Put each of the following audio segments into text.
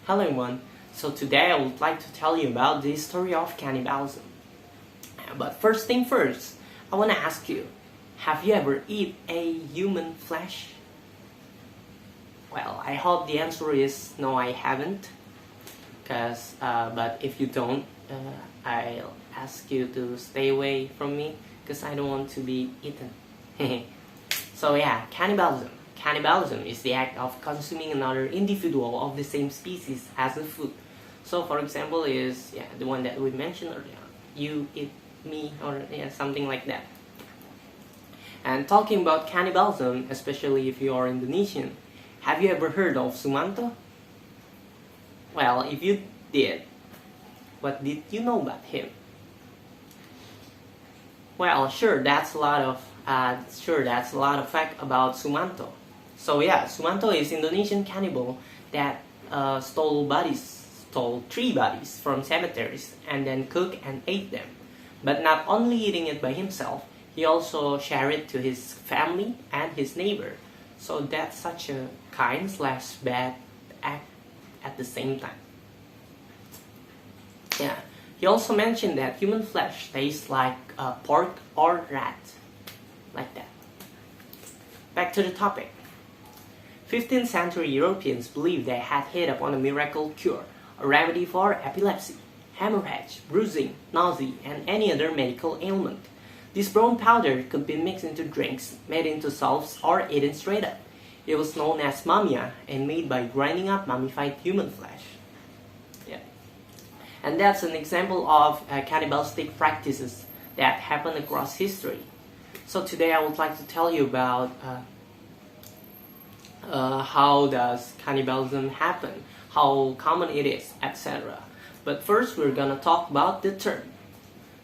Hello everyone, so today I would like to tell you about the history of cannibalism. But first thing first, I want to ask you, have you ever eaten a human flesh? Well, I hope the answer is no, I haven't. But if you don't, I'll ask you to stay away from me because I don't want to be eaten. So yeah, cannibalism. Cannibalism is the act of consuming another individual of the same species as a food. So for example is the one that we mentioned earlier. You eat me or something like that. And talking about cannibalism, especially if you are Indonesian, have you ever heard of Sumanto? Well, if you did, what did you know about him? Well, sure, that's a lot of fact about Sumanto. So yeah, Sumanto is Indonesian cannibal that stole 3 bodies from cemeteries and then cooked and ate them. But not only eating it by himself, he also shared it to his family and his neighbor. So that's such a kind/bad act at the same time. Yeah, he also mentioned that human flesh tastes like pork or rat, like that. Back to the topic. 15th century Europeans believed they had hit upon a miracle cure, a remedy for epilepsy, hemorrhage, bruising, nausea, and any other medical ailment. This brown powder could be mixed into drinks, made into salves, or eaten straight up. It was known as mamia and made by grinding up mummified human flesh. Yeah. And that's an example of cannibalistic practices that happened across history. So today I would like to tell you about how does cannibalism happen, how common it is, etc. But first we're gonna talk about the term.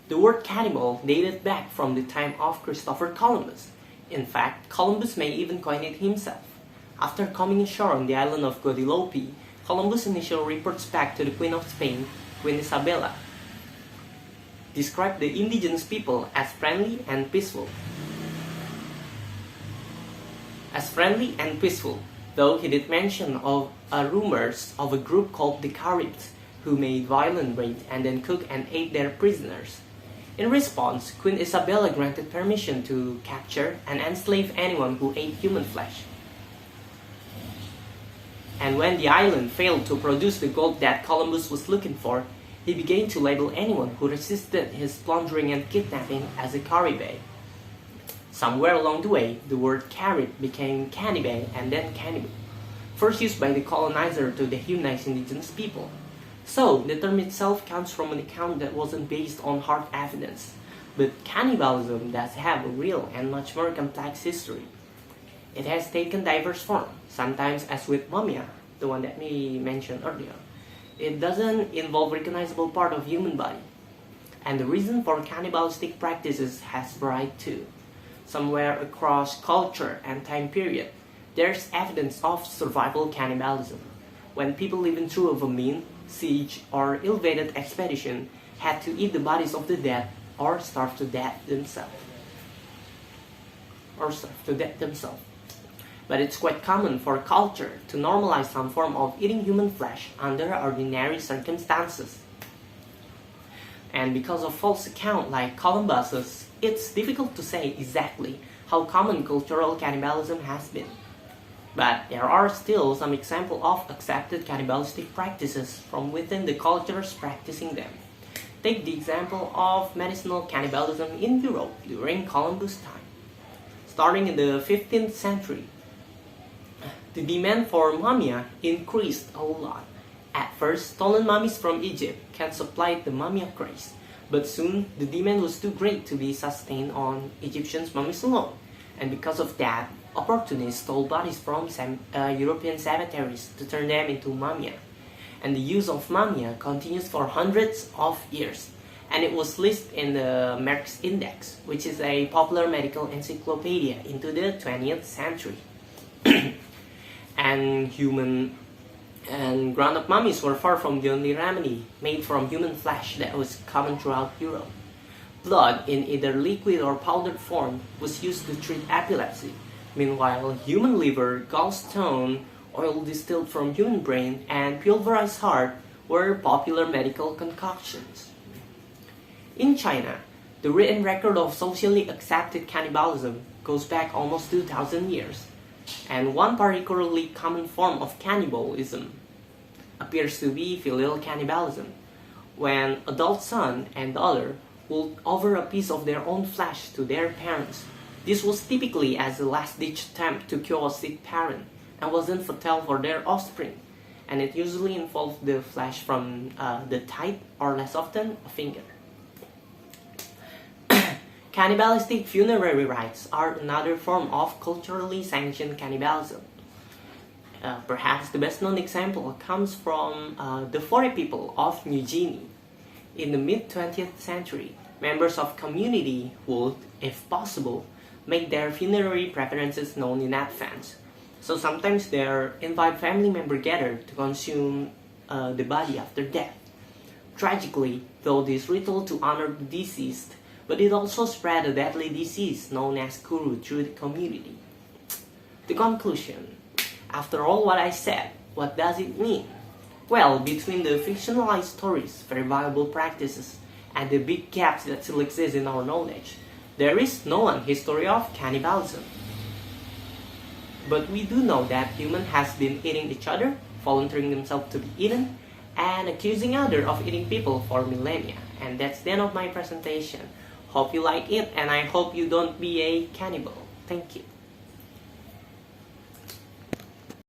The word cannibal dated back from the time of Christopher Columbus. In fact, Columbus may even coin it himself. After coming ashore on the island of Guadeloupe, Columbus' initial reports back to the Queen of Spain, Queen Isabella, described the indigenous people as friendly and peaceful. Though he did mention of rumors of a group called the Caribs who made violent raids and then cooked and ate their prisoners. In response, Queen Isabella granted permission to capture and enslave anyone who ate human flesh. And when the island failed to produce the gold that Columbus was looking for, he began to label anyone who resisted his plundering and kidnapping as a Caribe. Somewhere along the way, the word Carib became cannibal and then cannibal, first used by the colonizer to dehumanize indigenous people. So, the term itself comes from an account that wasn't based on hard evidence, but cannibalism does have a real and much more complex history. It has taken diverse forms, sometimes as with mumia, the one that we mentioned earlier. It doesn't involve recognizable part of human body. And the reason for cannibalistic practices has varied too. Somewhere across culture and time period, there's evidence of survival cannibalism, when people living through a famine, siege, or ill-fated expedition had to eat the bodies of the dead or starve to death themselves. But it's quite common for culture to normalize some form of eating human flesh under ordinary circumstances. And because of false accounts like Columbus's, it's difficult to say exactly how common cultural cannibalism has been. But there are still some examples of accepted cannibalistic practices from within the cultures practicing them. Take the example of medicinal cannibalism in Europe during Columbus' time. Starting in the 15th century, the demand for mumia increased a lot. At first, stolen mummies from Egypt can supply the mumia craze, but soon the demand was too great to be sustained on Egyptian mummies alone, and because of that, opportunists stole bodies from European cemeteries to turn them into mumia. And the use of mumia continues for hundreds of years, and it was listed in the Merck's Index, which is a popular medical encyclopedia into the 20th century. And ground-up mummies were far from the only remedy made from human flesh that was common throughout Europe. Blood in either liquid or powdered form was used to treat epilepsy. Meanwhile, human liver, gallstone, oil distilled from human brain, and pulverized heart were popular medical concoctions. In China, the written record of socially accepted cannibalism goes back almost 2,000 years, and one particularly common form of cannibalism appears to be filial cannibalism, when adult son and daughter would offer a piece of their own flesh to their parents. This was typically as a last-ditch attempt to cure a sick parent and wasn't fatal for their offspring, and it usually involved the flesh from the thigh or less often a finger. Cannibalistic funerary rites are another form of culturally sanctioned cannibalism. Perhaps the best known example comes from the Fore people of New Guinea. In the mid-20th century, members of community would, if possible, make their funerary preferences known in advance. So sometimes they invite family members gathered to consume the body after death. Tragically, though this ritual to honor the deceased, but it also spread a deadly disease known as kuru through the community. The conclusion. After all what I said, what does it mean? Well, between the fictionalized stories, very viable practices, and the big gaps that still exist in our knowledge, there is no one history of cannibalism. But we do know that humans has been eating each other, volunteering themselves to be eaten, and accusing others of eating people for millennia. And that's the end of my presentation. Hope you like it, and I hope you don't be a cannibal. Thank you.